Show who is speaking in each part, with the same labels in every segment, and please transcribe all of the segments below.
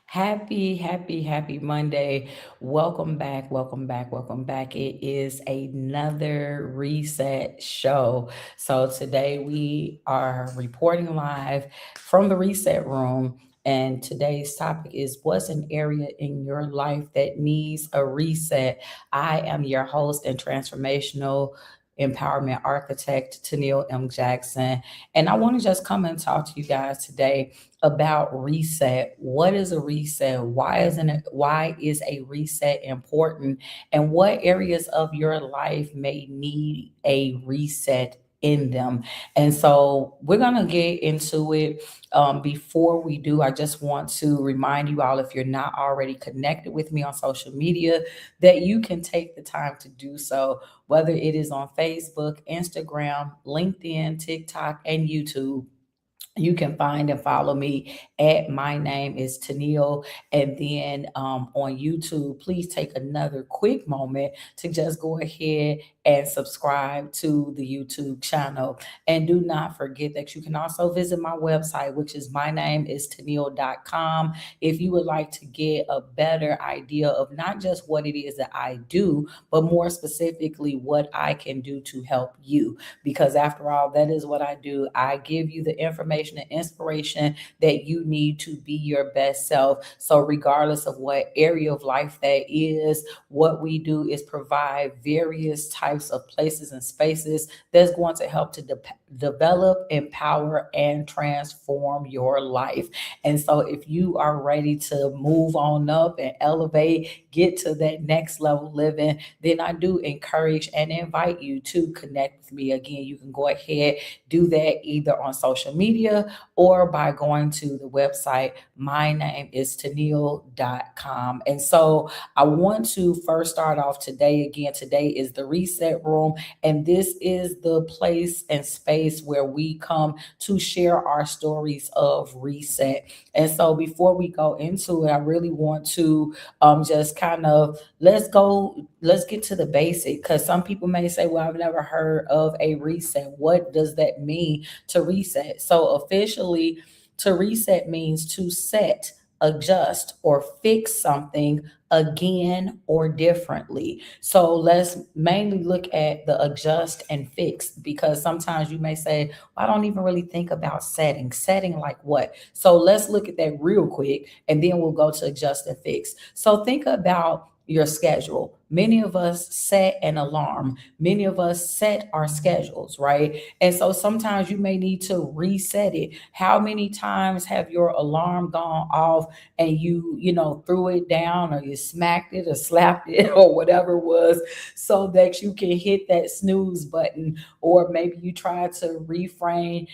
Speaker 1: Happy Monday. Welcome back, welcome back, welcome back. It is another reset show. So today we are reporting live from the reset room. And today's topic is what's an area in your life that needs a reset? I am your host and transformational empowerment architect, Tennille M. Jackson. And I want to just come and talk to you guys today about reset. What is a reset? Why is a reset important? And what areas of your life may need a reset in them? And so we're gonna get into it. Before we do, I just want to remind you all, if you're not already connected with me on social media, that you can take the time to do so, whether it is on Facebook, Instagram, LinkedIn, TikTok, and YouTube. You can find and follow me at my name is Tennille. And then on YouTube, please take another quick moment to just go ahead and subscribe to the YouTube channel. And do not forget that you can also visit my website, which is my name is Tennille.com. If you would like to get a better idea of not just what it is that I do, but more specifically what I can do to help you. Because after all, that is what I do. I give you the information and inspiration that you need to be your best self. So, regardless of what area of life that is, what we do is provide various types of places and spaces that's going to help to develop, empower, and transform your life. And so, if you are ready to move on up and elevate, get to that next level living, then I do encourage and invite you to connect with me. Again, you can go ahead, do that either on social media or by going to the website. My name is Tennille.com. And so I want to first start off today. Again, today is the reset room, and this is the place and space where we come to share our stories of reset. And so before we go into it, I really want to just kind of let's get to the basic, because some people may say, well, I've never heard of a reset. What does that mean to reset? So officially, to reset means to set, adjust, or fix something again or differently. So let's mainly look at the adjust and fix, because sometimes you may say, well, I don't even really think about setting like what. So let's look at that real quick, and then we'll go to adjust and fix. So think about your schedule. Many of us set an alarm. Many of us set our schedules, right? And so sometimes you may need to reset it. How many times have your alarm gone off and threw it down, or you smacked it or slapped it or whatever it was, so that you can hit that snooze button? Or maybe you try to reframe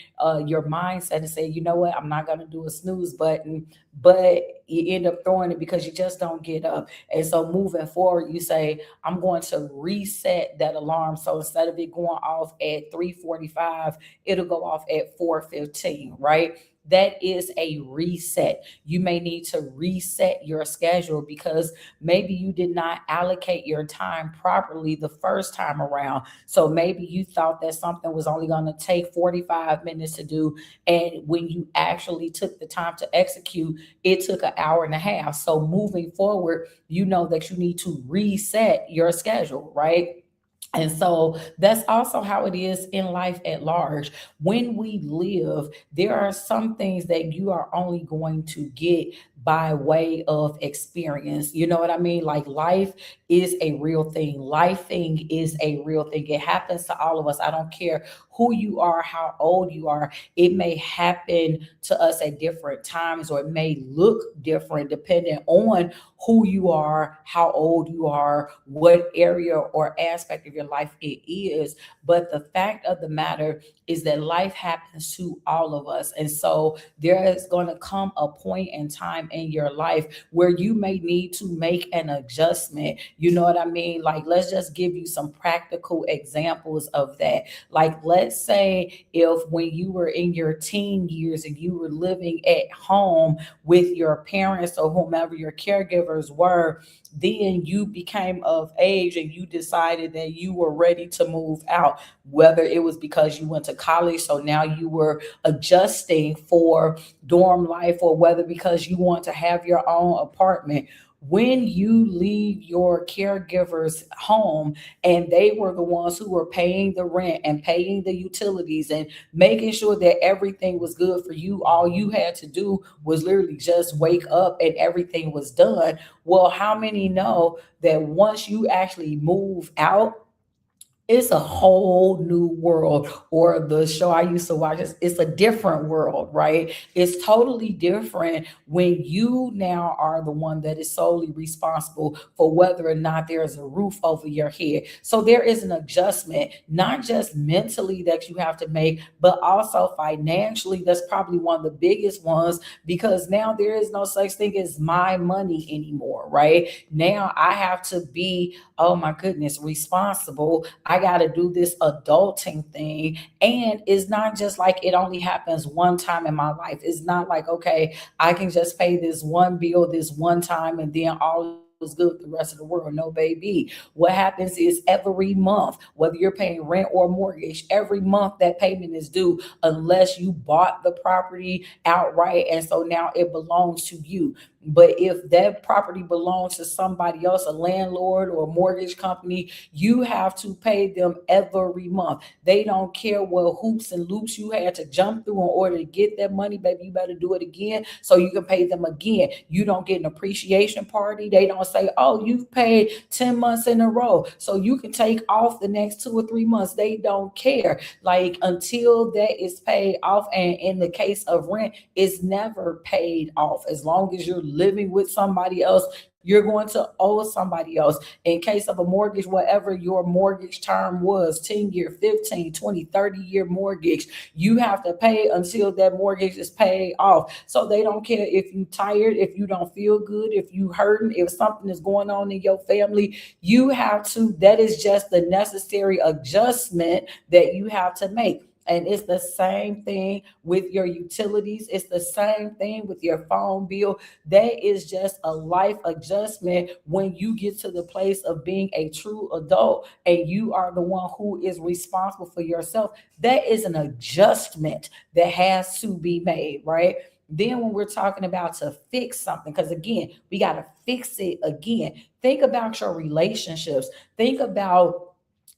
Speaker 1: your mindset and say, you know what, I'm not going to do a snooze button, but you end up throwing it because you just don't get up. And so moving forward, you say, I'm going to reset that alarm. So instead of it going off at 3:45, it'll go off at 4:15, right? That is a reset. You may need to reset your schedule because maybe you did not allocate your time properly the first time around. So maybe you thought that something was only going to take 45 minutes to do. And when you actually took the time to execute, it took an hour and a half. So moving forward, you know that you need to reset your schedule, right? And so that's also how it is in life at large. When we live, there are some things that you are only going to get by way of experience. You know what I mean? Like, life is a real thing. Life thing is a real thing. It happens to all of us. I don't care who you are, how old you are. It may happen to us at different times, or it may look different depending on who you are, how old you are, what area or aspect of your life it is. But the fact of the matter is that life happens to all of us. And so there is going to come a point in time in your life where you may need to make an adjustment. You know what I mean? Like, let's just give you some practical examples of that. Like, let's say if when you were in your teen years and you were living at home with your parents or whomever your caregivers were, then you became of age and you decided that you were ready to move out, whether it was because you went to college, so now you were adjusting for dorm life, or whether because you want want to have your own apartment. When you leave your caregiver's home and they were the ones who were paying the rent and paying the utilities and making sure that everything was good for you, all you had to do was literally just wake up and everything was done. Well, how many know that once you actually move out, it's a whole new world? Or the show I used to watch, it's a different world, right? It's totally different when you now are the one that is solely responsible for whether or not there's a roof over your head. So there is an adjustment, not just mentally that you have to make, but also financially. That's probably one of the biggest ones, because now there is no such thing as my money anymore, right? Now I have to be, oh my goodness, responsible. I got to do this adulting thing. And it's not just like it only happens one time in my life. It's not like, okay, I can just pay this one bill this one time and then all is good with the rest of the world. No, baby. What happens is every month, whether you're paying rent or mortgage, every month that payment is due unless you bought the property outright. And so now it belongs to you. But if that property belongs to somebody else, a landlord or a mortgage company, you have to pay them every month. They don't care what hoops and loops you had to jump through in order to get that money, baby. You better do it again so you can pay them again. You don't get an appreciation party. They don't say, oh, you've paid 10 months in a row, so you can take off the next 2 or 3 months. They don't care. Like, until that is paid off. And in the case of rent, it's never paid off. As long as you're living with somebody else, you're going to owe somebody else. In case of a mortgage, whatever your mortgage term was, 10-year, 15, 20, 30-year mortgage, you have to pay until that mortgage is paid off. So they don't care if you're tired, if you don't feel good, if you hurting, if something is going on in your family. You have to, that is just the necessary adjustment that you have to make. And it's the same thing with your utilities. It's the same thing with your phone bill. That is just a life adjustment when you get to the place of being a true adult and you are the one who is responsible for yourself. That is an adjustment that has to be made, right? Then when we're talking about to fix something, because again, we got to fix it again. Think about your relationships. Think about,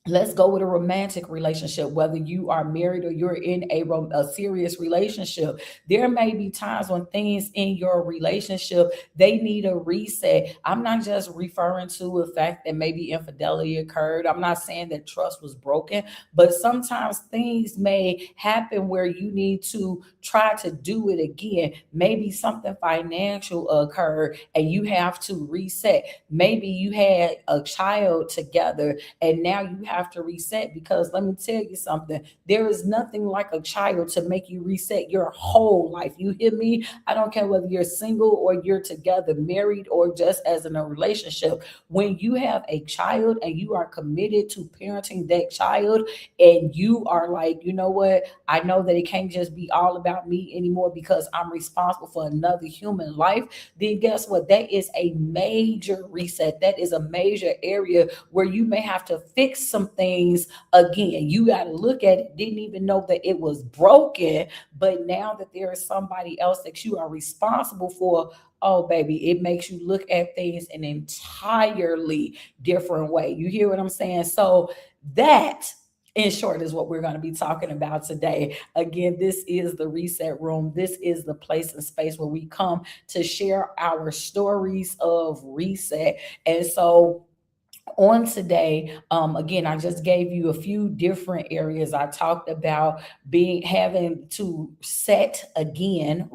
Speaker 1: let's go with a romantic relationship, whether you are married or you're in a serious relationship. There may be times when things in your relationship, they need a reset. I'm not just referring to the fact that maybe infidelity occurred. I'm not saying that trust was broken, but sometimes things may happen where you need to try to do it again. Maybe something financial occurred and you have to reset. Maybe you had a child together and now you have to reset, because let me tell you something, there is nothing like a child to make you reset your whole life. You hear me? I don't care whether you're single or you're together, married, or just as in a relationship. When you have a child and you are committed to parenting that child, and you are like, you know what, I know that it can't just be all about me anymore because I'm responsible for another human life, then guess what? That is a major reset. That is a major area where you may have to fix some things again. You got to look at it. Didn't even know that it was broken, but now that there is somebody else that you are responsible for, oh baby, it makes you look at things in an entirely different way. You hear what I'm saying? So that, in short, is what we're going to be talking about today. Again, this is the Reset Room. This is the place and space where we come to share our stories of reset. And so on today, again, I just gave you a few different areas. I talked about having to set again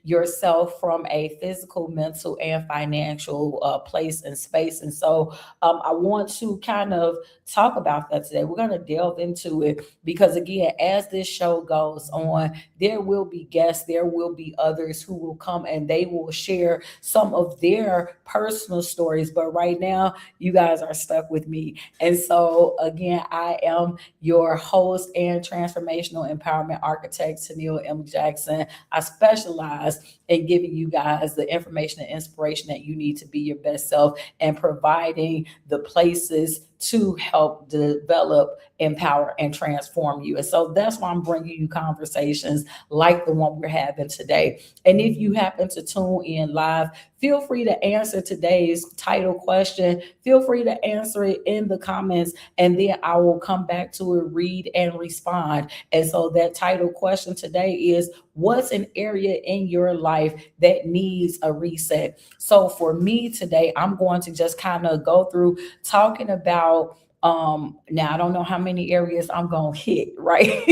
Speaker 1: yourself from a physical, mental, and financial place and space. And so I want to kind of talk about that today. We're going to delve into it because, again, as this show goes on, there will be guests, there will be others who will come and they will share some of their personal stories. But right now, you guys are stuck with me. And so, again, I am your host and transformational empowerment architect, Tennille M. Jackson. I specialize in giving you guys the information and inspiration that you need to be your best self and providing the places to help develop, empower, and transform you. And so that's why I'm bringing you conversations like the one we're having today. And if you happen to tune in live, feel free to answer today's title question. Feel free to answer it in the comments, and then I will come back to it, read, and respond. And so that title question today is, what's an area in your life that needs a reset? So for me today, I'm going to just kind of go through talking about now I don't know how many areas I'm gonna hit, right?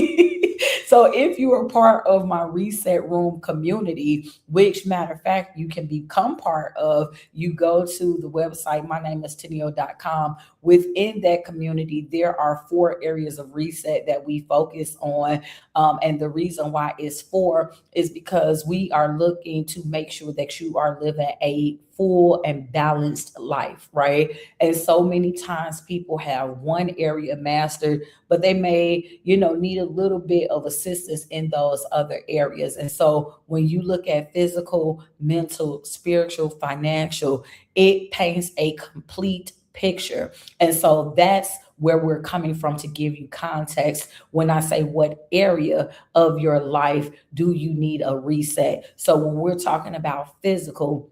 Speaker 1: So if you are part of my reset room community, which matter of fact, you can become part of, you go to the website, my name is Tenio.com. Within that community, there are 4 areas of reset that we focus on. And the reason why it's 4 is because we are looking to make sure that you are living a full and balanced life, right? And so many times people have one area mastered, but they may, need a little bit of assistance in those other areas. And so when you look at physical, mental, spiritual, financial, it paints a complete picture. And so that's where we're coming from to give you context when I say what area of your life do you need a reset. So when we're talking about physical,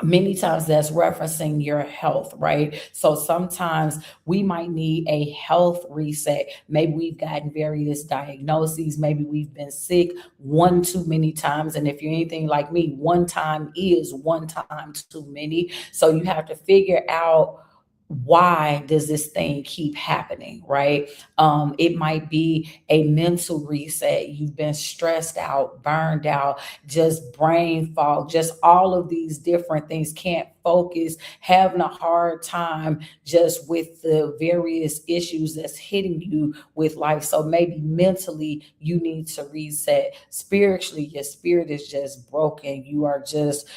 Speaker 1: many times that's referencing your health, right? So sometimes we might need a health reset. Maybe we've gotten various diagnoses. Maybe we've been sick one too many times. And if you're anything like me, one time is one time too many. So you have to figure out, why does this thing keep happening, right? It might be a mental reset. You've been stressed out, burned out, just brain fog, just all of these different things, can't focus, having a hard time just with the various issues that's hitting you with life. So maybe mentally you need to reset. Spiritually, your spirit is just broken. You are just,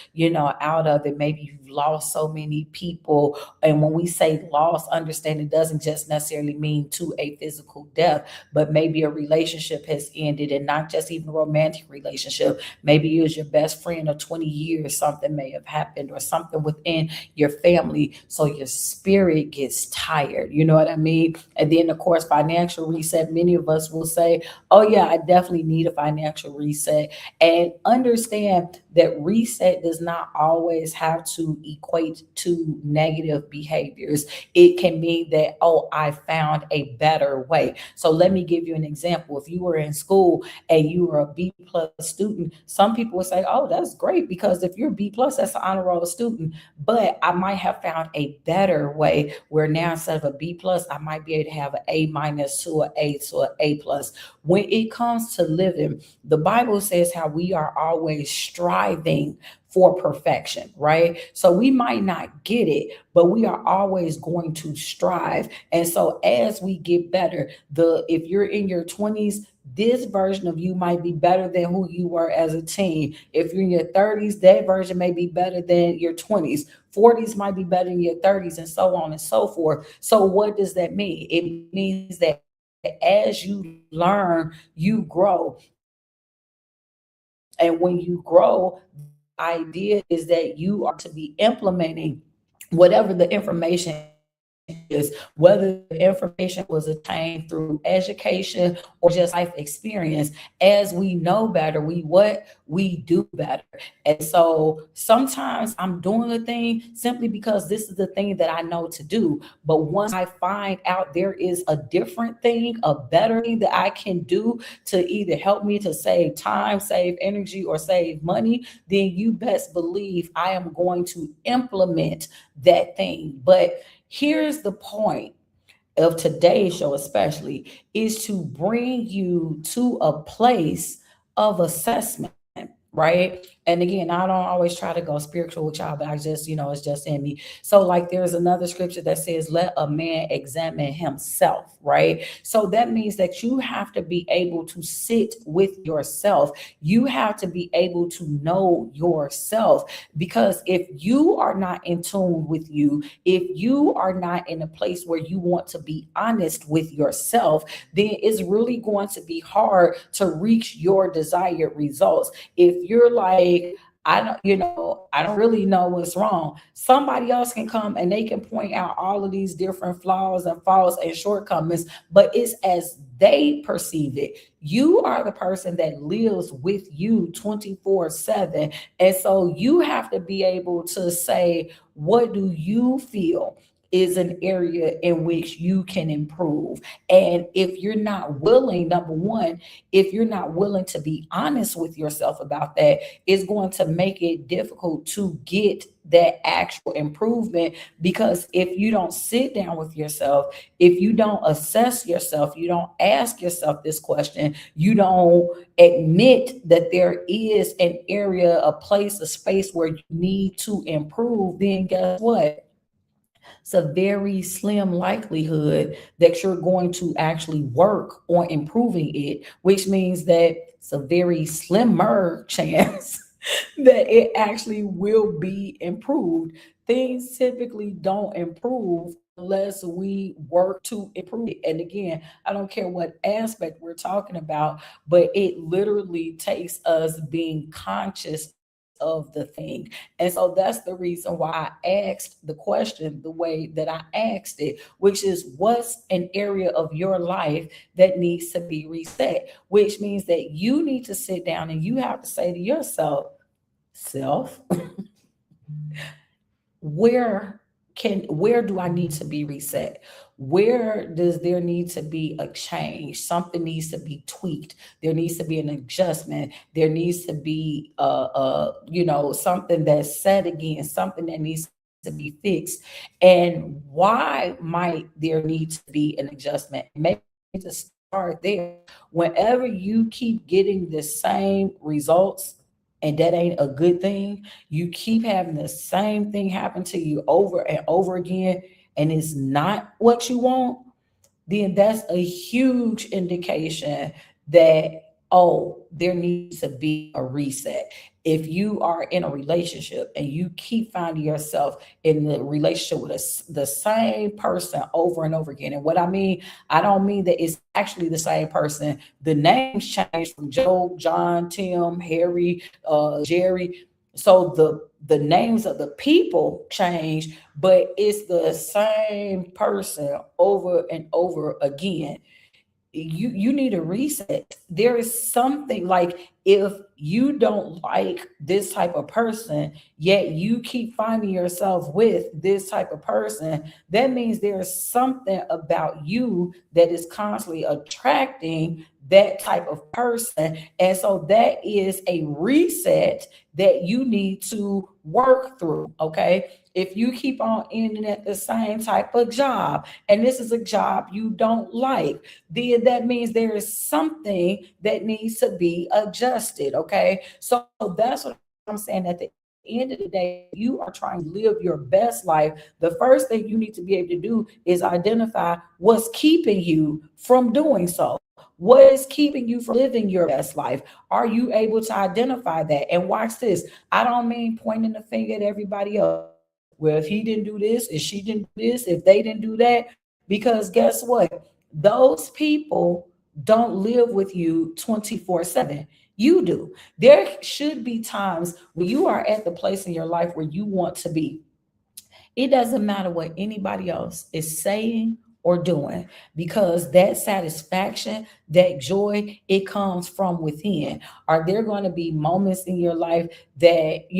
Speaker 1: out of it. Maybe you've lost so many people. And when we say loss, understand it doesn't just necessarily mean to a physical death, but maybe a relationship has ended, and not just even a romantic relationship. Maybe it was your best friend of 20 years, something may have happened, or something within your family. So your spirit gets tired. You know what I mean? And then, of course, financial reset. Many of us will say, oh, yeah, I definitely need a financial reset. And understand that reset does not always have to equate to negative behaviors. It can mean that, oh, I found a better way. So let me give you an example. If you were in school and you were a B plus student, some people would say, oh, that's great, because if you're B plus, that's an honor roll student. But I might have found a better way where now instead of a B plus, I might be able to have an A minus to an A to an A plus. When it comes to living, the Bible says how we are always striving for perfection, right? So we might not get it, but we are always going to strive. And so as we get better, if you're in your 20s, this version of you might be better than who you were as a teen. If you're in your 30s, that version may be better than your 20s. 40s might be better than your 30s, and so on and so forth. So what does that mean? It means that as you learn, you grow. And when you grow, the idea is that you are to be implementing whatever the information is, whether the information was attained through education or just life experience. As we know better, we do better. And so sometimes I'm doing a thing simply because this is the thing that I know to do. But once I find out there is a different thing, a better thing that I can do to either help me to save time, save energy, or save money, then you best believe I am going to implement that thing. But here's the point of today's show, especially, is to bring you to a place of assessment, right? And again, I don't always try to go spiritual with y'all, but I just, it's just in me. So, like, there's another scripture that says, let a man examine himself, right? So that means that you have to be able to sit with yourself. You have to be able to know yourself, because if you are not in tune with you, if you are not in a place where you want to be honest with yourself, then it's really going to be hard to reach your desired results. If you're like, I don't really know what's wrong. Somebody else can come and they can point out all of these different flaws and faults and shortcomings, but it's as they perceive it. You are the person that lives with you 24/7. And so you have to be able to say, what do you feel is an area in which you can improve? And if you're not willing, number one, if you're not willing to be honest with yourself about that, it's going to make it difficult to get that actual improvement. Because if you don't sit down with yourself, if you don't assess yourself, you don't ask yourself this question, you don't admit that there is an area, a place, a space where you need to improve, then guess what? It's a very slim likelihood that you're going to actually work on improving it, which means that it's a very slimmer chance that it actually will be improved. Things typically don't improve unless we work to improve it. And again, I don't care what aspect we're talking about, but it literally takes us being conscious of the thing. And so that's the reason why I asked the question the way that I asked it, which is, what's an area of your life that needs to be reset? Which means that you need to sit down and you have to say to yourself, self, where where do I need to be reset? Where does there need to be a change? Something needs to be tweaked. There needs to be an adjustment. There needs to be something that's said again, something that needs to be fixed. And why might there need to be an adjustment? Maybe to start there. Whenever you keep getting the same results, and that ain't a good thing, you keep having the same thing happen to you over and over again, and it's not what you want, then that's a huge indication that, oh, there needs to be a reset. If you are in a relationship and you keep finding yourself in the relationship with the same person over and over again, and what I mean, I don't mean that it's actually the same person. The names change from Joe, John, Tim, Harry, Jerry. So the names of the people change, but it's the same person over and over again. You need a reset. There is something, like, if you don't like this type of person, yet you keep finding yourself with this type of person, that means there's something about you that is constantly attracting that type of person. And so that is a reset that you need to work through. Okay. If you keep on ending at the same type of job, and this is a job you don't like, then that means there is something that needs to be adjusted. Okay. So that's what I'm saying. At the end of the day, you are trying to live your best life. The first thing you need to be able to do is identify what's keeping you from doing so. What is keeping you from living your best life? Are you able to identify that? And watch this. I don't mean pointing the finger at everybody else. Well, if he didn't do this, if she didn't do this, if they didn't do that, because guess what? Those people don't live with you 24/7. You do. There should be times when you are at the place in your life where you want to be. It doesn't matter what anybody else is saying or doing, because that satisfaction, that joy, it comes from within. Are there going to be moments in your life that,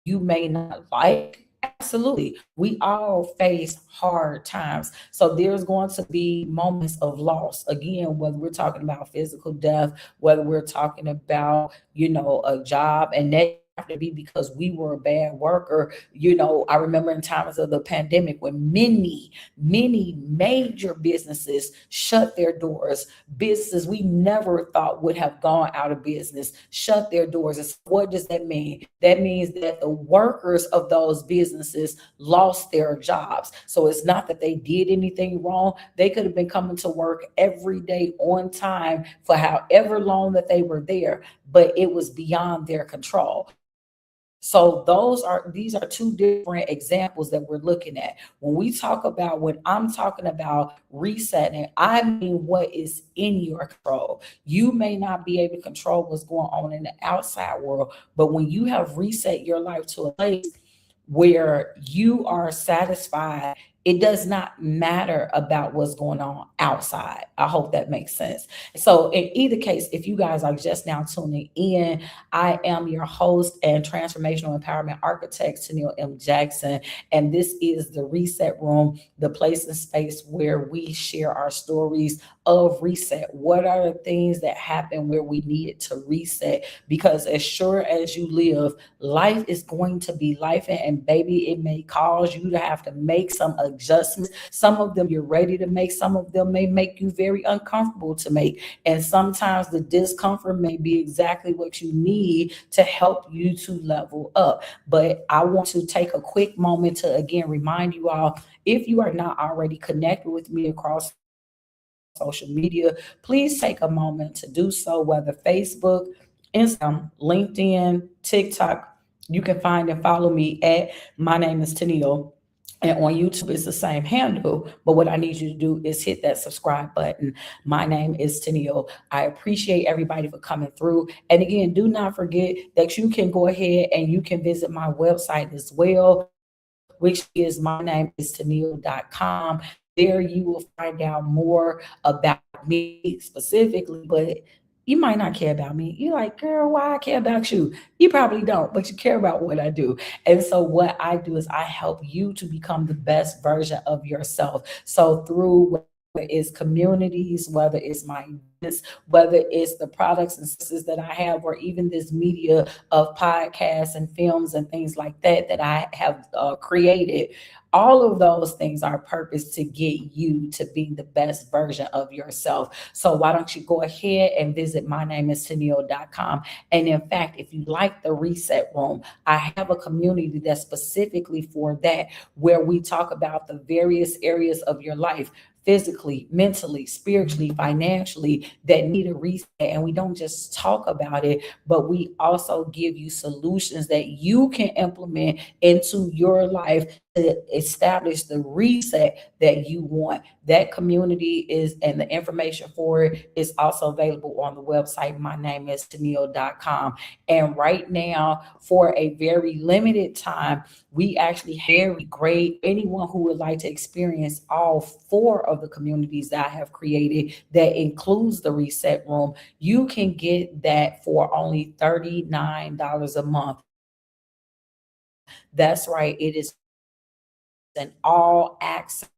Speaker 1: you may not like? Absolutely. We all face hard times. So there's going to be moments of loss. Again, whether we're talking about physical death, whether we're talking about, a job, and that have to be because we were a bad worker. I remember in times of the pandemic when many major businesses shut their doors. Businesses we never thought would have gone out of business shut their doors. And so what does that mean? That means that the workers of those businesses lost their jobs. So it's not that they did anything wrong. They could have been coming to work every day on time for however long that they were there, but it was beyond their control. So these are two different examples that we're looking at. When I'm talking about resetting, I mean what is in your control. You may not be able to control what's going on in the outside world, but when you have reset your life to a place where you are satisfied, it does not matter about what's going on outside. I hope that makes sense. So, in either case, if you guys are just now tuning in, I am your host and transformational empowerment architect, Tennille M. Jackson, and this is the Reset Room, the place and space where we share our stories of reset. What are the things that happen where we needed to reset? Because as sure as you live, life is going to be life, and baby, it may cause you to have to make some adjustments. Some of them you're ready to make, some of them may make you very uncomfortable to make. And sometimes the discomfort may be exactly what you need to help you to level up. But I want to take a quick moment to again remind you all, if you are not already connected with me across social media, please take a moment to do so, whether Facebook, Instagram, LinkedIn, TikTok. You can find and follow me at my name is Tennille. And on YouTube, it's the same handle. But what I need you to do is hit that subscribe button. My name is Tennille. I appreciate everybody for coming through. And again, do not forget that you can go ahead and you can visit my website as well, which is mynameistenille.com. There you will find out more about me specifically, but you might not care about me. You're like, girl, why I care about you? You probably don't, but you care about what I do. And so what I do is I help you to become the best version of yourself. So through whether it's communities, whether it's my business, whether it's the products and services that I have, or even this media of podcasts and films and things like that that I have created, all of those things are purpose to get you to be the best version of yourself. So why don't you go ahead and visit mynameistenille.com. And in fact, if you like the Reset Room, I have a community that's specifically for that, where we talk about the various areas of your life, physically, mentally, spiritually, financially, that need a reset. And we don't just talk about it, but we also give you solutions that you can implement into your life to establish the reset that you want. That community and the information for it is also available on the website, mynameistenille.com. And right now, for a very limited time, we actually have great anyone who would like to experience all 4 of the communities that I have created that includes the Reset Room. You can get that for only $39 a month. That's right. It is an all access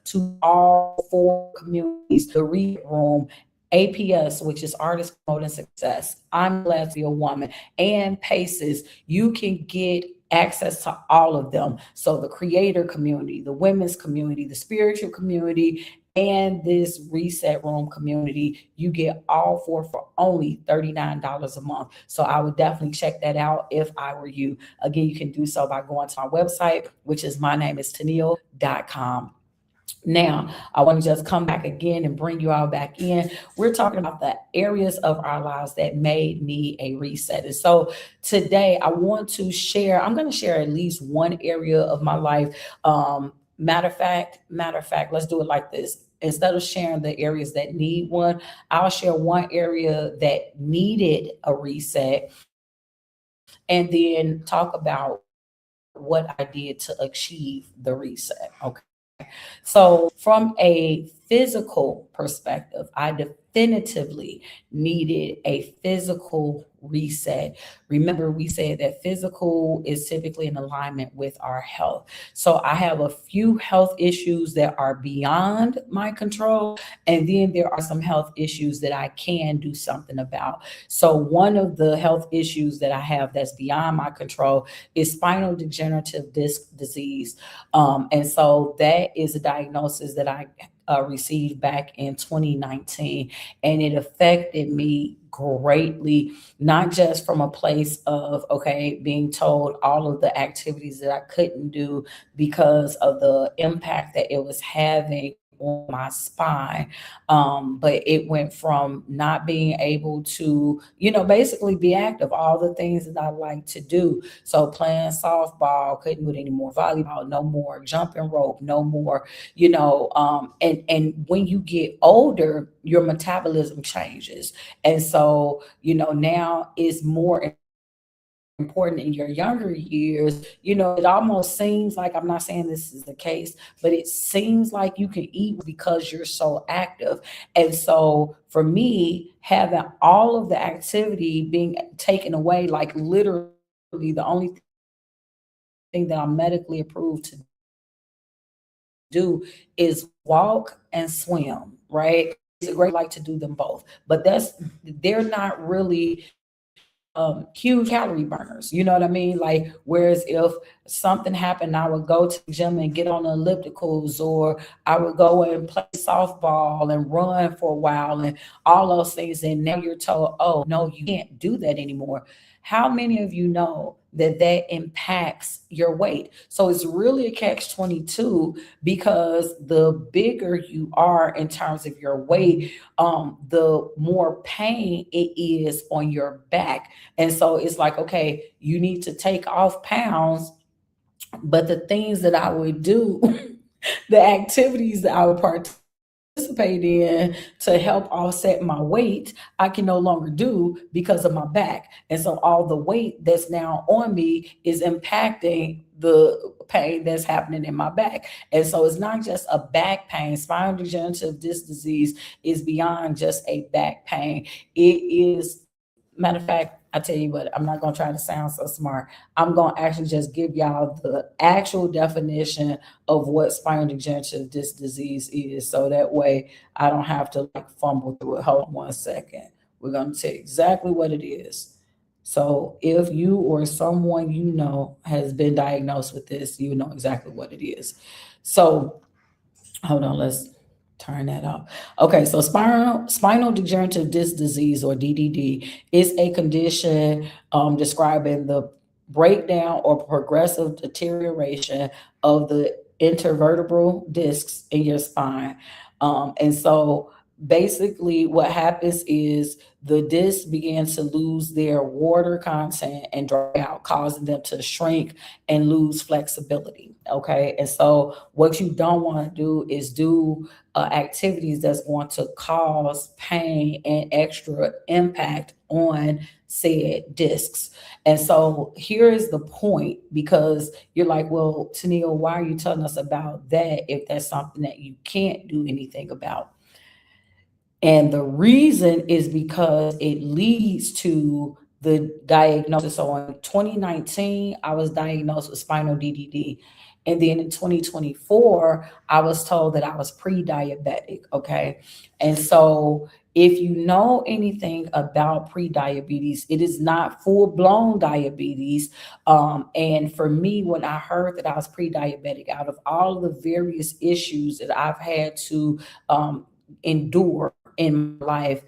Speaker 1: to all 4 communities, the Reset Room, APS, which is Artist Promoting Success, I'm Glad to Be a Woman, and PACES. You can get access to all of them. So the creator community, the women's community, the spiritual community, and this Reset Room community, you get all 4 for only $39 a month. So I would definitely check that out if I were you. Again, you can do so by going to our website, which is mynameistenille.com. Now, I want to just come back again and bring you all back in. We're talking about the areas of our lives that may need a reset. And so today I'm going to share at least one area of my life. Matter of fact, let's do it like this. Instead of sharing the areas that need one, I'll share one area that needed a reset and then talk about what I did to achieve the reset. Okay. So, from a physical perspective, I definitively needed a physical reset. Remember, we said that physical is typically in alignment with our health. So, I have a few health issues that are beyond my control, and then there are some health issues that I can do something about. So, one of the health issues that I have that's beyond my control is spinal degenerative disc disease. And so that is a diagnosis that I received back in 2019, and it affected me greatly, not just from a place of, okay, being told all of the activities that I couldn't do because of the impact that it was having on my spine. But it went from not being able to, basically be active, all the things that I like to do. So playing softball, couldn't do it anymore, volleyball, no more, jumping rope, no more, and when you get older, your metabolism changes. And so, now is more important in your younger years. It almost seems like, I'm not saying this is the case, but it seems like you can eat because you're so active. And so for me, having all of the activity being taken away, like literally the only thing that I'm medically approved to do is walk and swim, right? It's a great, like to do them both, but they're not really huge calorie burners. You know what I mean? Like, whereas if something happened, I would go to the gym and get on the ellipticals, or I would go and play softball and run for a while and all those things. And now you're told, oh, no, you can't do that anymore. How many of you know that that impacts your weight? So it's really a catch 22, because the bigger you are in terms of your weight, the more pain it is on your back. And so it's like, okay, you need to take off pounds. But the things that I would do, the activities that I would participate in to help offset my weight, I can no longer do because of my back. And so all the weight that's now on me is impacting the pain that's happening in my back. And so it's not just a back pain. Spinal degenerative disc disease is beyond just a back pain. It is, matter of fact, I tell you what, I'm not going to try to sound so smart. I'm going to actually just give y'all the actual definition of what spinal degenerative disc disease is. So that way I don't have to like fumble through it. Hold on one second. We're going to tell you exactly what it is. So if you or someone you know has been diagnosed with this, you know exactly what it is. So hold on, let's turn that off. Okay, so spinal degenerative disc disease, or DDD, is a condition describing the breakdown or progressive deterioration of the intervertebral discs in your spine. And so basically what happens is the discs begin to lose their water content and dry out, causing them to shrink and lose flexibility. Okay. And so what you don't want to do is do activities that's going to cause pain and extra impact on said discs. And so here is the point, because you're like, well, Tennille, why are you telling us about that if that's something that you can't do anything about? And the reason is because it leads to the diagnosis. So in 2019, I was diagnosed with spinal DDD. And then in 2024, I was told that I was pre-diabetic. Okay. And so if you know anything about pre-diabetes, it is not full-blown diabetes. And for me, when I heard that I was pre-diabetic, out of all of the various issues that I've had to endure in my life,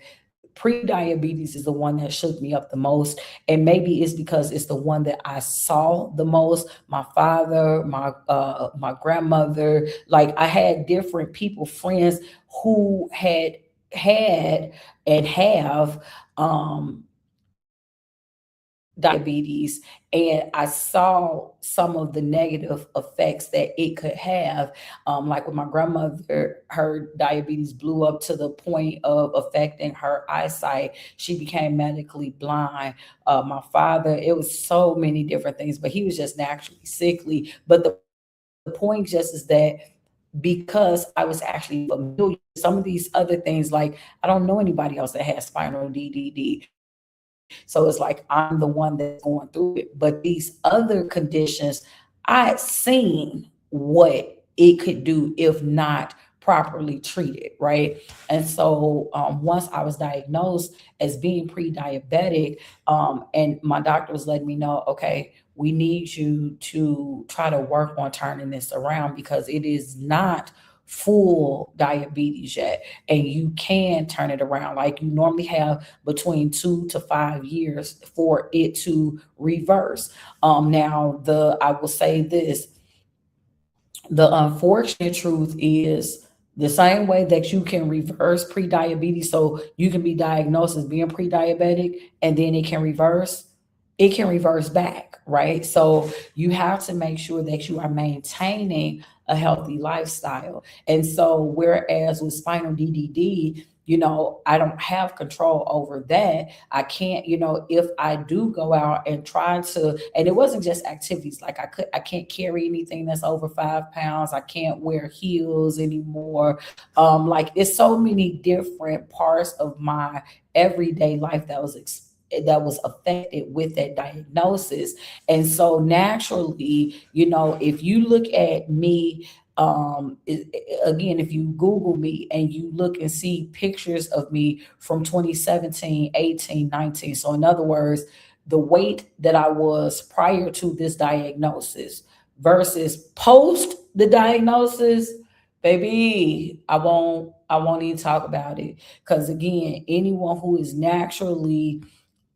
Speaker 1: pre-diabetes is the one that shook me up the most. And maybe it's because it's the one that I saw the most. My father, my grandmother, like I had different people, friends who had and have diabetes, and I saw some of the negative effects that it could have. Like with my grandmother, her diabetes blew up to the point of affecting her eyesight. She became medically blind. My father, it was so many different things, but he was just naturally sickly. But the point just is that because I was actually familiar with some of these other things, like I don't know anybody else that has spinal DDD. So it's like I'm the one that's going through it. But these other conditions, I had seen what it could do if not properly treated, right? And so once I was diagnosed as being pre-diabetic, and my doctor was letting me know, okay, we need you to try to work on turning this around, because it is not full diabetes yet, and you can turn it around. Like, you normally have between 2 to 5 years for it to reverse. Now, I will say this: the unfortunate truth is The same way that you can reverse pre-diabetes, so you can be diagnosed as being pre-diabetic and then it can reverse back, right? So you have to make sure that you are maintaining a healthy lifestyle. And so whereas with spinal DDD, I don't have control over that. I can't, if I do go out and try to, and it wasn't just activities, like I can't carry anything that's over 5 pounds. I can't wear heels anymore. Like it's so many different parts of my everyday life that was affected with that diagnosis. And so naturally, if you look at me, again, if you Google me and you look and see pictures of me from 2017, 18, 19. So in other words, the weight that I was prior to this diagnosis versus post the diagnosis, baby, I won't even talk about it. Because again, anyone who is naturally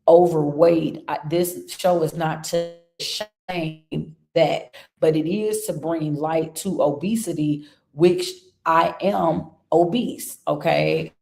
Speaker 1: overweight, this show is not to shame that, but it is to bring light to obesity, which I am obese, okay?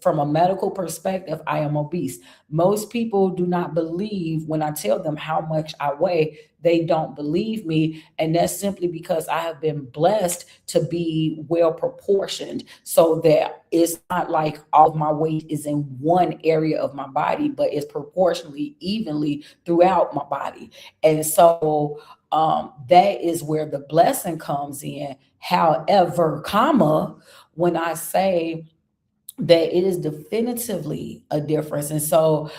Speaker 1: From a medical perspective, I am obese. Most people do not believe when I tell them how much I weigh, they don't believe me. And that's simply because I have been blessed to be well proportioned so that it's not like all of my weight is in one area of my body, but it's proportionally evenly throughout my body. And so that is where the blessing comes in. However, when I say that it is definitively a difference. And so,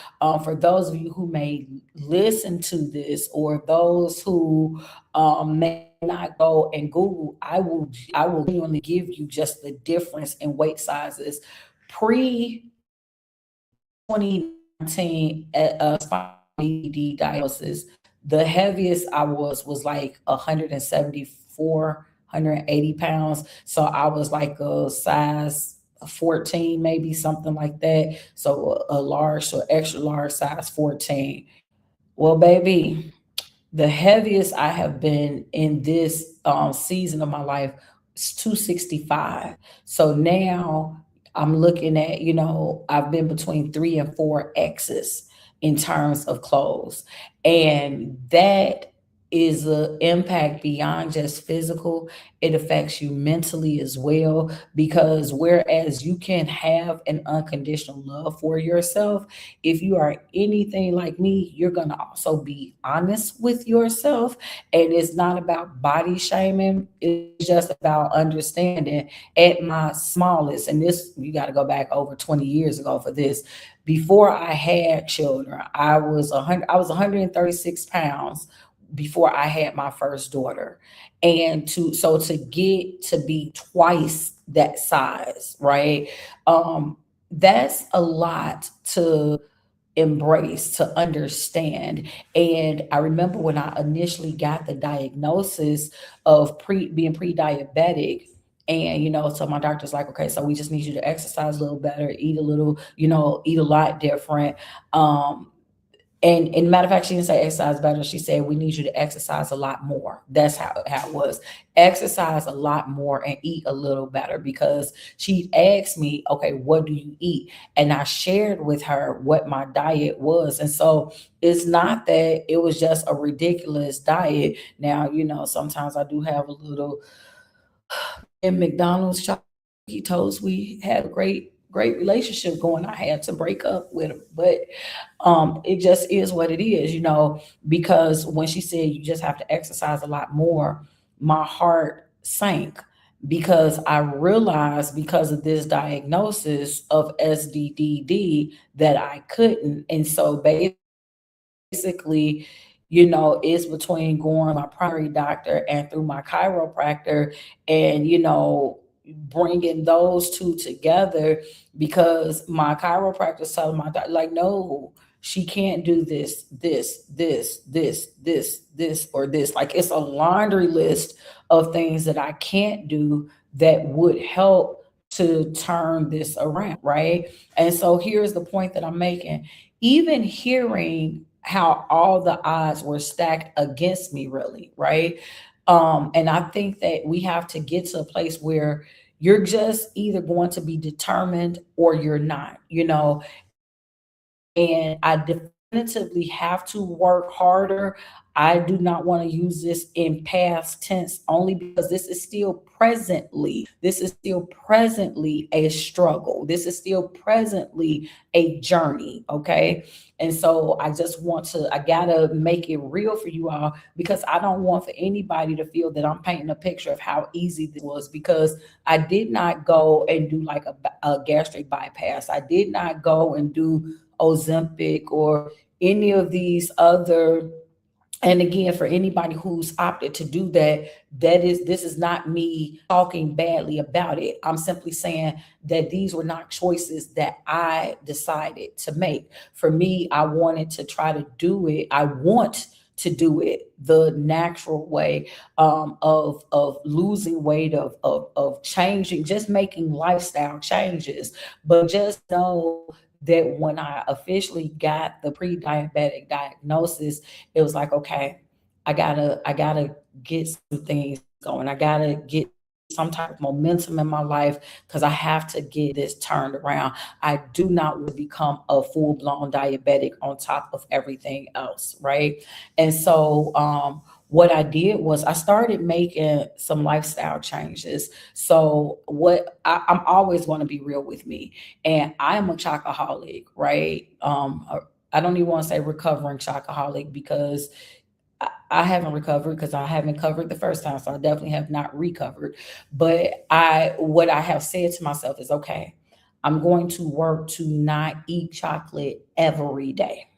Speaker 1: for those of you who may listen to this, or those who may not go and Google, I will genuinely give you just the difference in weight sizes pre 2019 spinal DD diagnosis. The heaviest I was like 174, 180 pounds. So I was like a size 14, maybe something like that. So a large, so extra large size 14. Well, baby, the heaviest I have been in this season of my life is 265. So now I'm looking at, I've been between 3 and 4 X's in terms of clothes. And that is an impact beyond just physical. It affects you mentally as well, because whereas you can have an unconditional love for yourself, if you are anything like me, you're going to also be honest with yourself. And it's not about body shaming, it's just about understanding at my smallest. And this, you got to go back over 20 years ago for this. Before I had children, I was 136 pounds before I had my first daughter. And to get to be twice that size, right? That's a lot to embrace, to understand. And I remember when I initially got the diagnosis of being pre-diabetic, and so my doctor's like, okay, so we just need you to exercise a little better, eat a little, eat a lot different. And matter of fact, she didn't say exercise better. She said, we need you to exercise a lot more. That's how it was. Exercise a lot more and eat a little better, because she asked me, okay, what do you eat? And I shared with her what my diet was. And so it's not that it was just a ridiculous diet. Now, sometimes I do have a little in McDonald's chocolate toast. We had a great relationship going. I had to break up with him, but it just is what it is, because when she said you just have to exercise a lot more, my heart sank, because I realized, because of this diagnosis of SDDD, that I couldn't. And so basically, it's between going to my primary doctor and through my chiropractor, and bringing those two together, because my chiropractor telling my doctor, like, no, she can't do this, or this. Like, it's a laundry list of things that I can't do that would help to turn this around, right? And so here's the point that I'm making. Even hearing how all the odds were stacked against me, really, right? And I think that we have to get to a place where You're just either going to be determined or you're not, and I definitively have to work harder. I do not want to use this in past tense only because this is still presently a struggle. This is still presently a journey. Okay. And so I gotta make it real for you all because I don't want for anybody to feel that I'm painting a picture of how easy this was, because I did not go and do like a gastric bypass. I did not go and do Ozempic or any of these other. And again, for anybody who's opted to do that, this is not me talking badly about it. I'm simply saying that these were not choices that I decided to make. For me, I wanted to try to do it. I want to do it the natural way, of losing weight, of changing, just making lifestyle changes. But just know that when I officially got the pre-diabetic diagnosis, it was like, okay, I gotta get some things going. I gotta get some type of momentum in my life because I have to get this turned around. I do not want to become a full-blown diabetic on top of everything else, right? And so what I did was I started making some lifestyle changes. So I'm always going to be real with me, and I am a chocoholic, right? I don't even want to say recovering chocoholic because I haven't recovered because I haven't covered the first time, so I definitely have not recovered. But what I have said to myself is, okay, I'm going to work to not eat chocolate every day.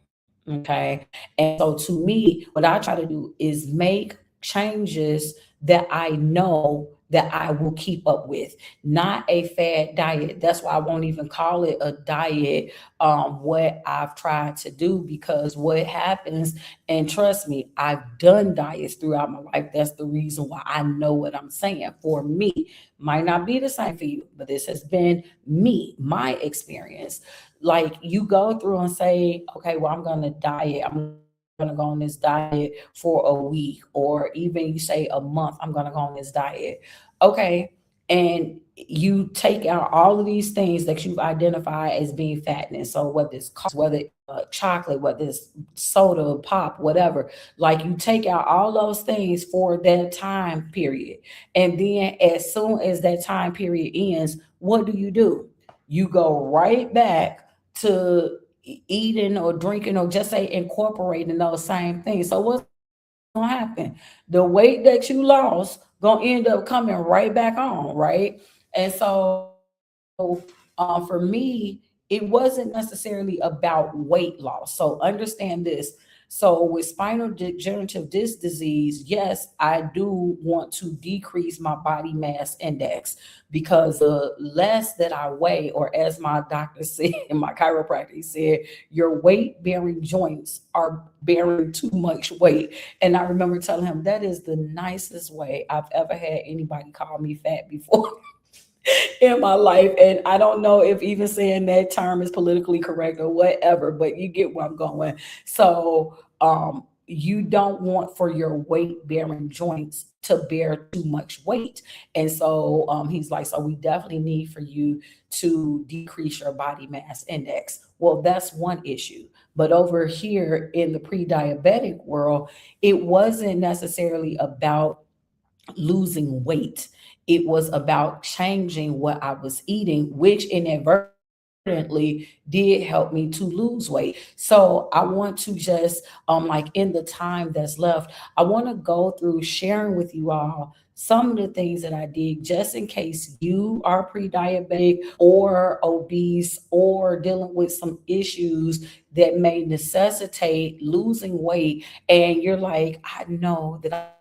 Speaker 1: Okay. And so to me, what I try to do is make changes that I know that I will keep up with, not a fad diet. That's why I won't even call it a diet. What I've tried to do, because what happens, and trust me, I've done diets throughout my life. That's the reason why I know what I'm saying. For me, might not be the same for you, but this has been my experience. Like, you go through and say, okay, well, I'm going to diet. I'm going to go on this diet for a week, or even you say a month, I'm going to go on this diet. Okay. And you take out all of these things that you've identified as being fattening. So whether it's whether chocolate, whether it's soda, pop, whatever, like you take out all those things for that time period. And then as soon as that time period ends, what do? You go right back to eating or drinking, or just say incorporating those same things. So what's gonna happen? The weight that you lost gonna end up coming right back on, right? And so for me, it wasn't necessarily about weight loss. So understand this. So with spinal degenerative disc disease, yes, I do want to decrease my body mass index, because the less that I weigh, or as my doctor said, my chiropractor, he said, your weight bearing joints are bearing too much weight. And I remember telling him that is the nicest way I've ever had anybody call me fat before. In my life. And I don't know if even saying that term is politically correct or whatever, but you get where I'm going. So you don't want for your weight bearing joints to bear too much weight. And so he's like, so we definitely need for you to decrease your body mass index. Well, that's one issue. But over here in the pre-diabetic world, it wasn't necessarily about losing weight. It was about changing what I was eating, which inadvertently did help me to lose weight. So I want to just, like, in the time that's left, I want to go through sharing with you all some of the things that I did, just in case you are pre-diabetic or obese or dealing with some issues that may necessitate losing weight. And you're like, I know that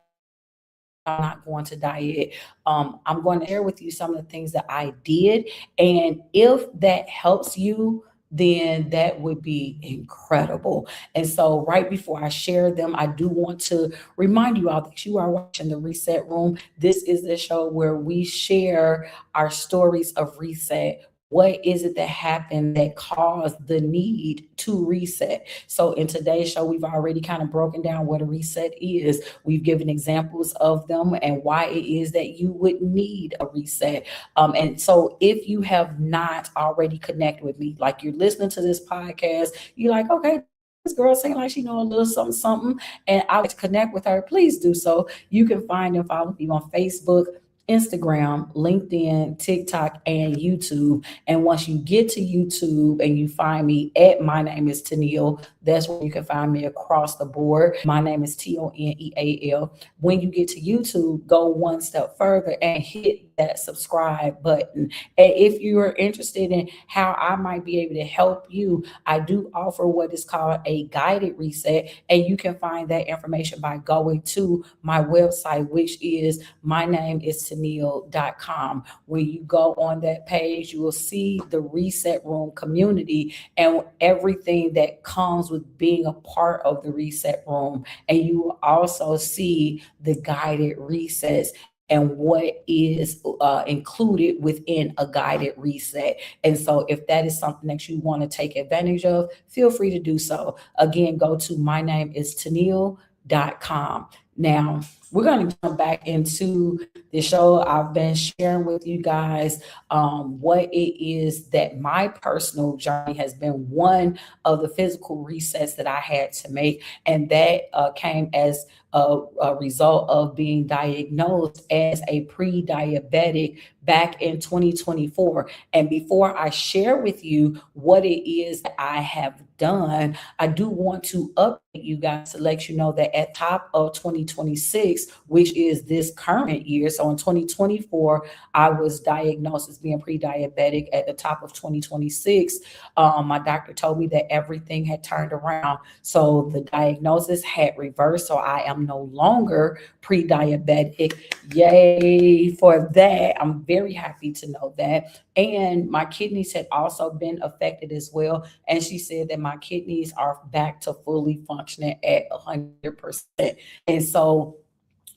Speaker 1: I'm not going to diet. I'm going to share with you some of the things that I did. And if that helps you, then that would be incredible. And so, right before I share them, I do want to remind you all that you are watching the Reset Room. This is the show where we share our stories of reset what is it that happened that caused the need to reset? So in today's show, we've already kind of broken down what a reset is. We've given examples of them and why it is that you would need a reset. And so if you have not already connected with me, like you're listening to this podcast, you're like, okay, this girl saying like she know a little something, something, and I would connect with her, please do so. You can find and follow me on Facebook, Instagram, LinkedIn, TikTok, and YouTube. And once you get to YouTube and you find me at My Name is Tennille, that's where you can find me across the board. My name is Toneal. When you get to YouTube, go one step further and hit that subscribe button. And if you are interested in how I might be able to help you, I do offer what is called a guided reset. And you can find that information by going to my website, which is mynameistennille.com. When you go on that page, you will see the Reset Room community and everything that comes with being a part of the Reset Room. And you will also see the guided resets and what is included within a guided reset. And so if that is something that you want to take advantage of, feel free to do so. Again, go to mynameistennille.com. Now, we're going to jump back into the show. I've been sharing with you guys what it is that my personal journey has been. One of the physical resets that I had to make, and that came as a result of being diagnosed as a pre-diabetic back in 2024. And before I share with you what it is that I have done, I do want to update you guys to let you know that at top of 2026, which is this current year, so in 2024, I was diagnosed as being pre-diabetic. At the top of 2026, my doctor told me that everything had turned around. So the diagnosis had reversed. So I am no longer pre-diabetic. Yay for that. I'm very happy to know that. And my kidneys had also been affected as well. And she said that my kidneys are back to fully functioning at 100%. And so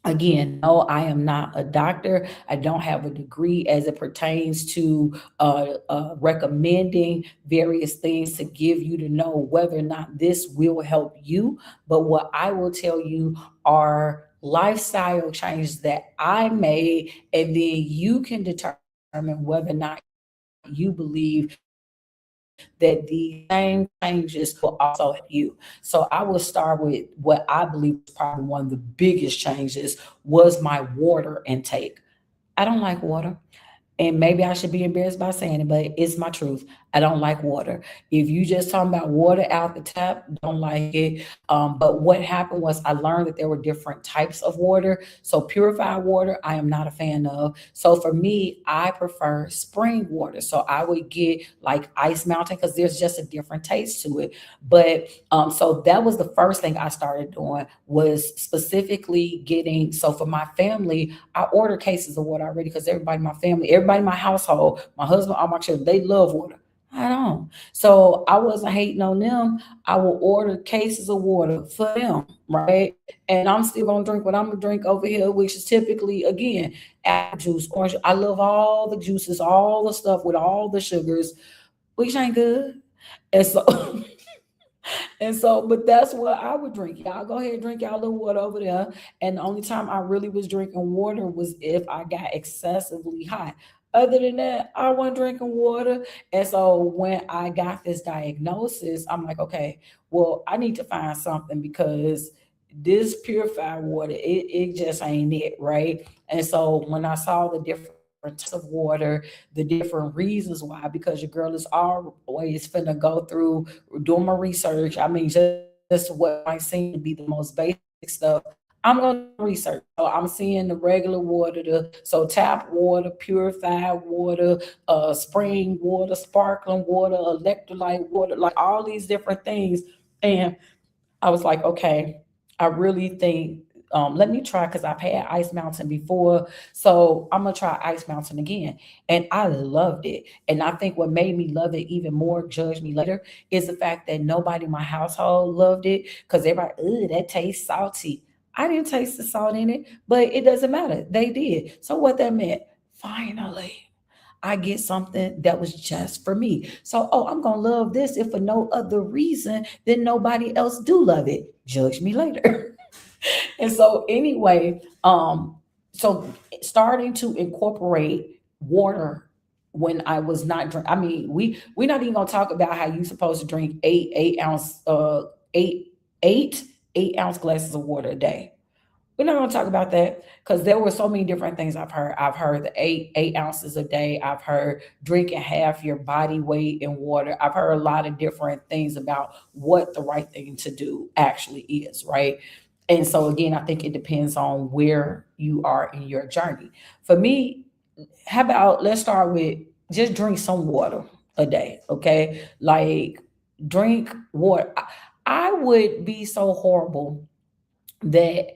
Speaker 1: again, no, I am not a doctor. I don't have a degree as it pertains to recommending various things to give you to know whether or not this will help you. But what I will tell you are lifestyle changes that I made, and then you can determine whether or not you believe that the same changes will also help you. So I will start with what I believe is probably one of the biggest changes was my water intake. I don't like water. And maybe I should be embarrassed by saying it, but it's my truth. I don't like water. If you just talking about water out the tap, don't like it. But what happened was I learned that there were different types of water. So purified water, I am not a fan of. So for me, I prefer spring water. So I would get like Ice Mountain because there's just a different taste to it. But so that was the first thing I started doing was specifically getting. So for my family, I order cases of water already because everybody in my family, everybody in my household, my husband, all my children, they love water. I don't. So I wasn't hating on them. I will order cases of water for them, right? And I'm still gonna drink what I'm gonna drink over here, which is typically again apple juice, orange. I love all the juices, all the stuff with all the sugars, which ain't good. And so and so, but that's what I would drink. Y'all go ahead and drink y'all little water over there. And the only time I really was drinking water was if I got excessively hot. Other than that, I wasn't drinking water. And so when I got this diagnosis, I'm like, okay, well, I need to find something because this purified water, it just ain't it, right? And so when I saw the different types of water, the different reasons why, because your girl is always finna go through doing my research. I mean, just what might seem to be the most basic stuff. I'm gonna research. So I'm seeing the regular water, so tap water, purified water, spring water, sparkling water, electrolyte water, like all these different things. And I was like, okay, I really think let me try because I've had Ice Mountain before. So I'm gonna try Ice Mountain again. And I loved it. And I think what made me love it even more, judge me later, is the fact that nobody in my household loved it because everybody, ooh, that tastes salty. I didn't taste the salt in it, but it doesn't matter. They did. So what that meant, finally. I get something that was just for me. So, oh, I'm gonna love this if for no other reason than nobody else do love it. Judge me later. And so anyway, so starting to incorporate water when I was not drink. I mean, we're not even gonna talk about how you supposed to drink eight 8 ounce glasses of water a day. We're not gonna talk about that because there were so many different things I've heard. I've heard the eight ounces a day. I've heard drinking half your body weight in water. I've heard a lot of different things about what the right thing to do actually is, right? And so again, I think it depends on where you are in your journey. For me, how about let's start with just drink some water a day, okay? Like drink water. I would be so horrible that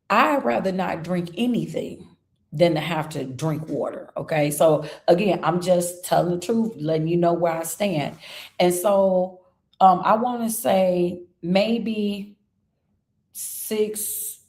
Speaker 1: I'd rather not drink anything than to have to drink water. Okay. So again, I'm just telling the truth, letting you know where I stand. And so I want to say maybe 6,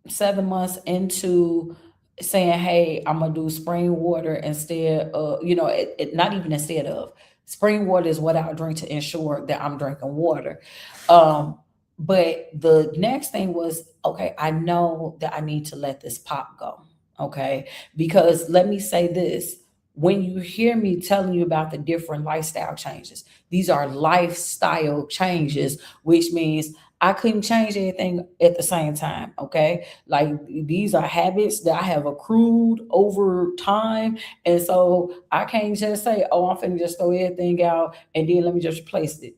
Speaker 1: 7 months into saying, hey, I'm gonna do spring water instead of, not even instead of spring water is what I'll drink to ensure that I'm drinking water. Um, but the next thing was, okay, I know that I need to let this pop go. Okay. Because let me say this, when you hear me telling you about the different lifestyle changes, these are lifestyle changes, which means I couldn't change anything at the same time. Okay. Like these are habits that I have accrued over time. And so I can't just say, oh, I'm finna just throw everything out and then let me just replace it.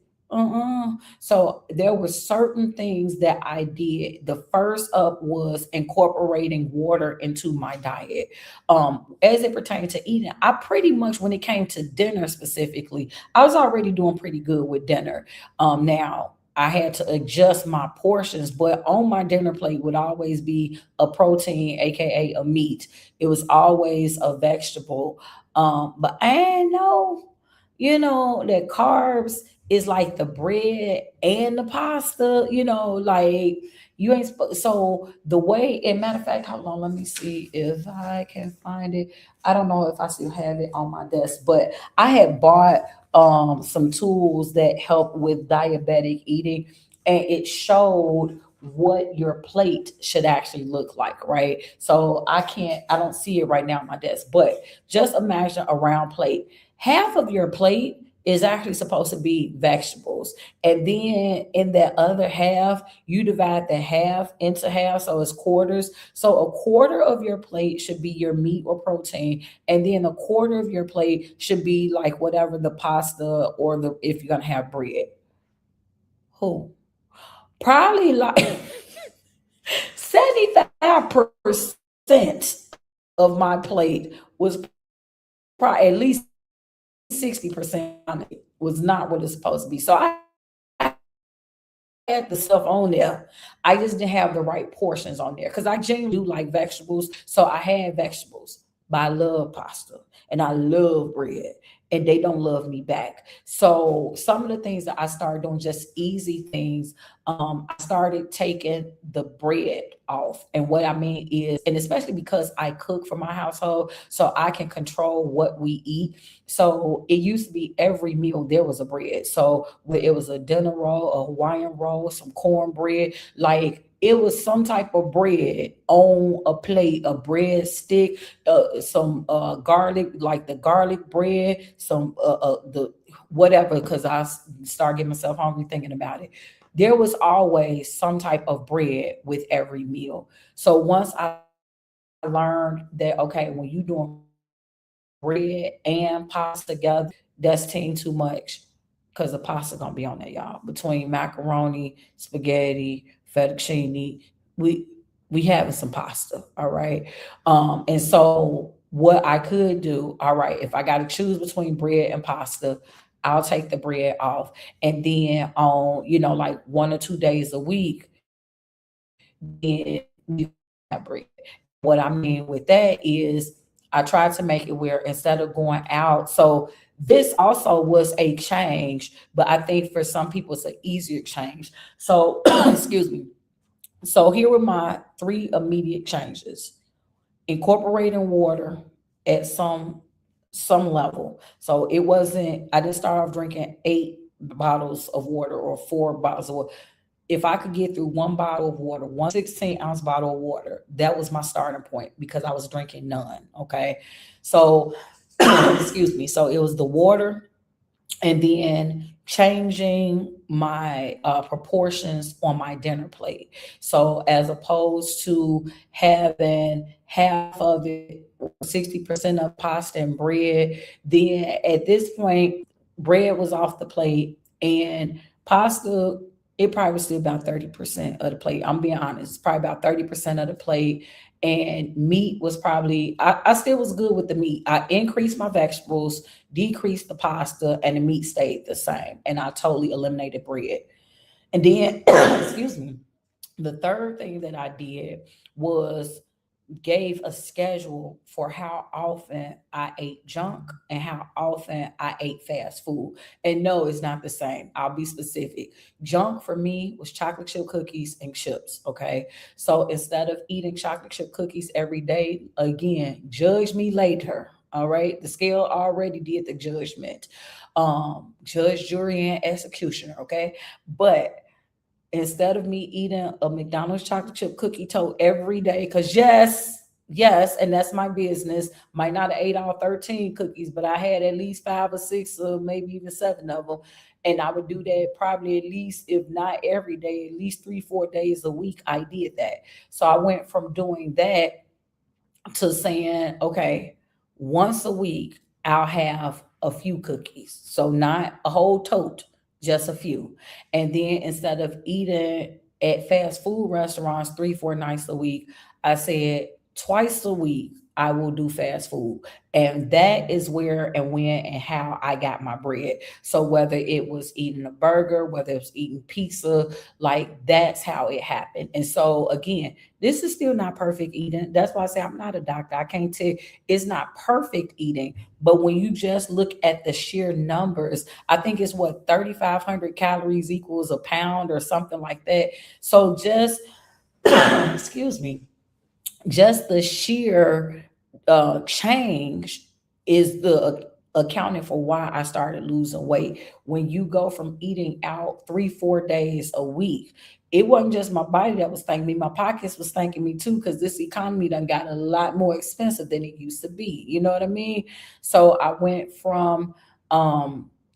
Speaker 1: So there were certain things that I did. The first up was incorporating water into my diet. As it pertained to eating, I pretty much, when it came to dinner specifically, I was already doing pretty good with dinner. Now I had to adjust my portions, but on my dinner plate would always be a protein, aka a meat. It was always a vegetable. But I know, that carbs is like the bread and the pasta, like you ain't so the way, and matter of fact, hold on, let me see if I can find it. I don't know if I still have it on my desk, but I had bought some tools that help with diabetic eating, and it showed what your plate should actually look like, right? So I don't see it right now on my desk, but just imagine a round plate. Half of your plate is actually supposed to be vegetables. And then in that other half, you divide the half into half, so it's quarters. So a quarter of your plate should be your meat or protein, and then a quarter of your plate should be like whatever the pasta or the if you're gonna have bread. Who? Probably like 75% of my plate was probably at least 60% on it was not what it's supposed to be. So I had the stuff on there. I just didn't have the right portions on there because I genuinely do like vegetables. So I had vegetables, but I love pasta and I love bread, and they don't love me back. So some of the things that I started doing, just easy things. I started taking the bread off. And what I mean is, and especially because I cook for my household, so I can control what we eat. So it used to be every meal there was a bread. So it was a dinner roll, a Hawaiian roll, some cornbread, like it was some type of bread on a plate, a bread stick, some garlic, like the garlic bread, some the whatever, because start getting myself hungry thinking about it. There was always some type of bread with every meal. So once I learned that, okay, when you doing bread and pasta together, that's 10 too much because the pasta gonna be on there, y'all. Between macaroni, spaghetti, fettuccine, we we having some pasta, all right. And so what I could do, all right, if I got to choose between bread and pasta, I'll take the bread off, and then on like 1 or 2 days a week, then we have bread. What I mean with that is I tried to make it where instead of going out, so this also was a change, but I think for some people it's an easier change. So, excuse me. So here were my three immediate changes: incorporating water at some level. So it wasn't, I didn't start off drinking 8 bottles of water or 4 bottles of water. If I could get through 1 bottle of water, 1 16-ounce bottle of water, that was my starting point because I was drinking none. Okay. So, excuse me. So it was the water, and then changing my proportions on my dinner plate. So as opposed to having half of it, 60% of pasta and bread, then at this point, bread was off the plate and pasta, it probably was still about 30% of the plate. I'm being honest, probably about 30% of the plate. And meat was probably, I still was good with the meat. I increased my vegetables, decreased the pasta, and the meat stayed the same. And I totally eliminated bread. And then, excuse me, the third thing that I did was gave a schedule for how often I ate junk and how often I ate fast food. And no, it's not the same. I'll be specific. Junk for me was chocolate chip cookies and chips. Okay. So instead of eating chocolate chip cookies every day, again, judge me later. All right. The scale already did the judgment. Judge, jury, and executioner. Okay. But instead of me eating a McDonald's chocolate chip cookie tote every day, because yes, and that's my business. Might not have ate all 13 cookies, but I had at least 5 or 6 or maybe even 7 of them. And I would do that probably at least, if not every day, at least 3, 4 days a week. I did that. So I went from doing that to saying, okay, once a week, I'll have a few cookies. So not a whole tote, just a few. And then instead of eating at fast food restaurants 3, 4 nights a week, I said twice a week, I will do fast food. And that is where and when and how I got my bread. So whether it was eating a burger, whether it was eating pizza, like that's how it happened. And so again, this is still not perfect eating. That's why I say I'm not a doctor. I can't tell it's not perfect eating. But when you just look at the sheer numbers, I think it's what 3,500 calories equals a pound or something like that. So just excuse me, just the sheer change is the accounting for why I started losing weight. When you go from eating out 3, 4 days a week, it wasn't just my body that was thanking me, my pockets was thanking me too, because this economy done got a lot more expensive than it used to be. You know what I mean? So I went from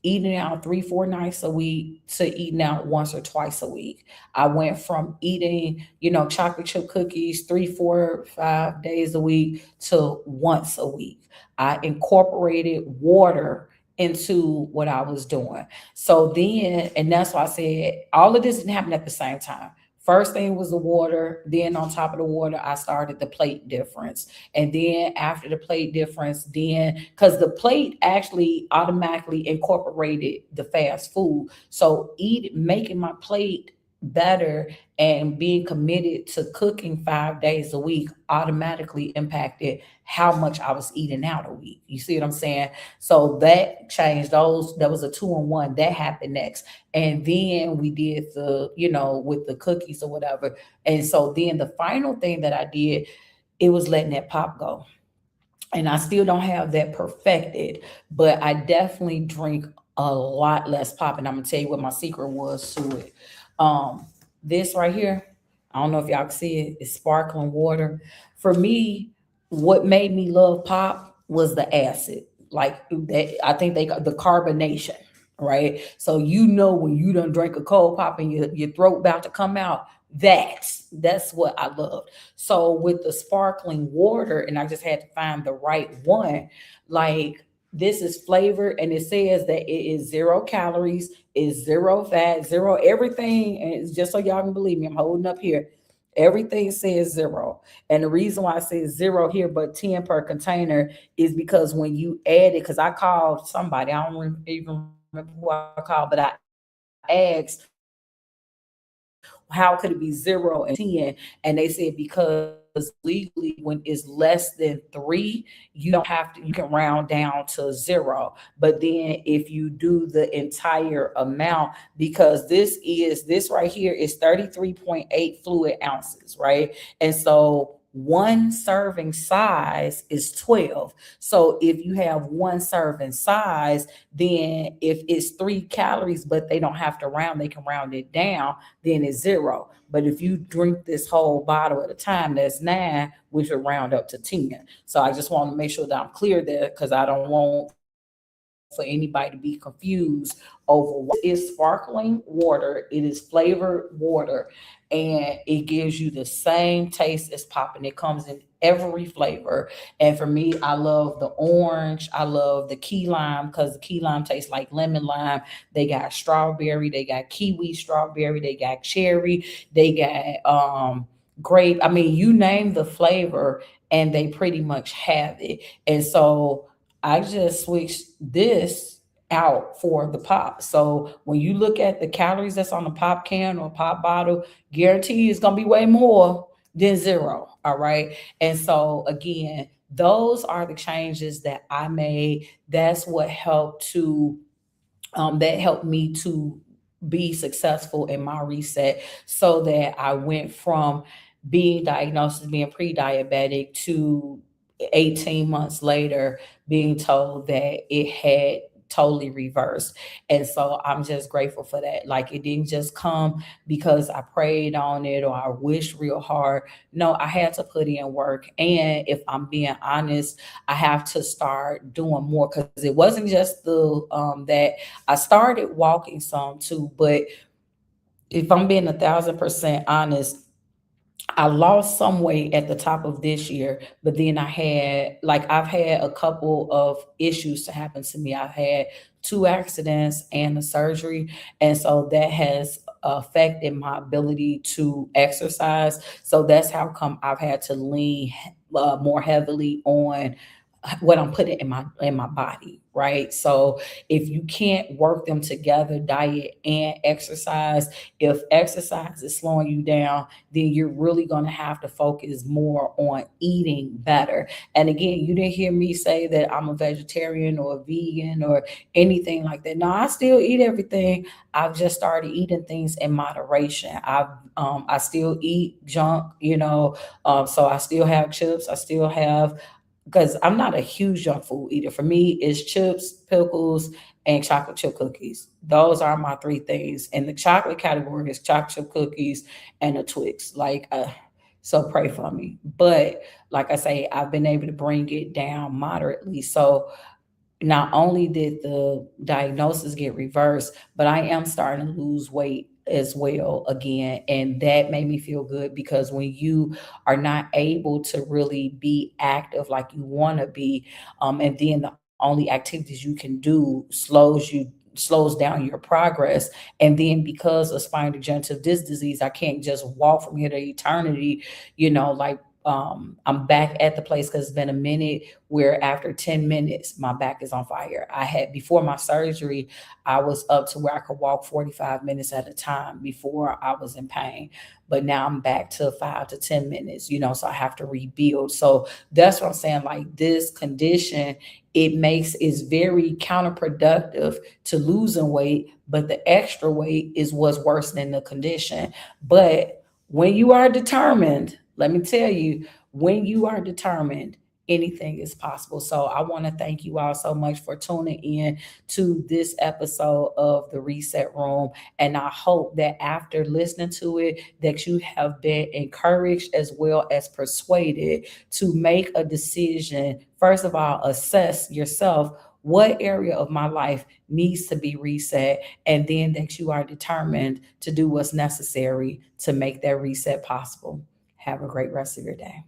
Speaker 1: eating out 3, 4 nights a week to eating out once or twice a week. I went from eating, chocolate chip cookies 3, 4, 5 days a week to once a week. I incorporated water into what I was doing. So then, and that's why I said all of this didn't happen at the same time. First thing was the water. Then on top of the water, I started the plate difference. And then after the plate difference, then because the plate actually automatically incorporated the fast food. So making my plate better and being committed to cooking 5 days a week automatically impacted how much I was eating out a week. You see what I'm saying? So that changed those. That was a 2-in-1. That happened next. And then we did with the cookies or whatever. And so then the final thing that I did, it was letting that pop go. And I still don't have that perfected, but I definitely drink a lot less pop. And I'm gonna tell you what my secret was to it. Um, this right here, I don't know if y'all can see it, it's sparkling water. For me, what made me love pop was the acid. Like that, I think they got the carbonation, right? So when you done drink a cold pop and your throat about to come out, that's what I loved. So with the sparkling water, and I just had to find the right one, like this is flavored and it says that it is 0 calories, is zero fat, zero everything. And it's just so y'all can believe me, I'm holding up here. Everything says zero. And the reason why I say zero here, but 10 per container is because when you add it, because I called somebody, I don't even remember who I called, but I asked, how could it be 0 and 10? And they said, because legally, when it's less than 3, you don't have to, you can round down to 0. But then if you do the entire amount, because this right here is 33.8 fluid ounces, right? And so one serving size is 12. So if you have one serving size, then if it's 3 calories, but they don't have to round, they can round it down, then it's 0. But if you drink this whole bottle at a time, that's 9, which would round up to 10. So I just want to make sure that I'm clear there because I don't want for anybody to be confused over what is sparkling water. It is flavored water and it gives you the same taste as popping. It comes in every flavor. And for me, I love the orange. I love the key lime because the key lime tastes like lemon lime. They got strawberry, they got kiwi strawberry, they got cherry, they got grape. I mean, you name the flavor and they pretty much have it. And so I just switched this out for the pop. So when you look at the calories that's on the pop can or pop bottle, guarantee it's gonna be way more than 0. All right. And so again, those are the changes that I made. That's what helped to that helped me to be successful in my reset so that I went from being diagnosed as being pre-diabetic to 18 months later being told that it had totally reversed. And so I'm just grateful for that. Like it didn't just come because I prayed on it or I wished real hard. No, I had to put in work. And if I'm being honest, I have to start doing more because it wasn't just the that I started walking some too, but if I'm being 1,000% honest, I lost some weight at the top of this year, but then I've had a couple of issues to happen to me. I've had 2 accidents and a surgery. And so that has affected my ability to exercise. So that's how come I've had to lean more heavily on what I'm putting in my body, right? So if you can't work them together, diet and exercise, if exercise is slowing you down, then you're really going to have to focus more on eating better. And again, you didn't hear me say that I'm a vegetarian or a vegan or anything like that. No, I still eat everything. I've just started eating things in moderation. I still eat junk, so I still have chips. I still have because I'm not a huge junk food eater. For me, it's chips, pickles, and chocolate chip cookies. Those are my 3 things. And the chocolate category is chocolate chip cookies and a Twix. So pray for me. But like I say, I've been able to bring it down moderately. So not only did the diagnosis get reversed, but I am starting to lose weight as well again. And that made me feel good because when you are not able to really be active like you want to be, and then the only activities you can do slows down your progress. And then because of spinal degenerative disc disease, I can't just walk from here to eternity, I'm back at the place because it's been a minute where after 10 minutes, my back is on fire. I had before my surgery, I was up to where I could walk 45 minutes at a time before I was in pain. But now I'm back to 5 to 10 minutes, so I have to rebuild. So that's what I'm saying. Like this condition, is very counterproductive to losing weight, but the extra weight is what's worse than the condition. But when you are determined, let me tell you, when you are determined, anything is possible. So I want to thank you all so much for tuning in to this episode of the Reset Room. And I hope that after listening to it, that you have been encouraged as well as persuaded to make a decision. First of all, assess yourself. What area of my life needs to be reset? And then that you are determined to do what's necessary to make that reset possible. Have a great rest of your day.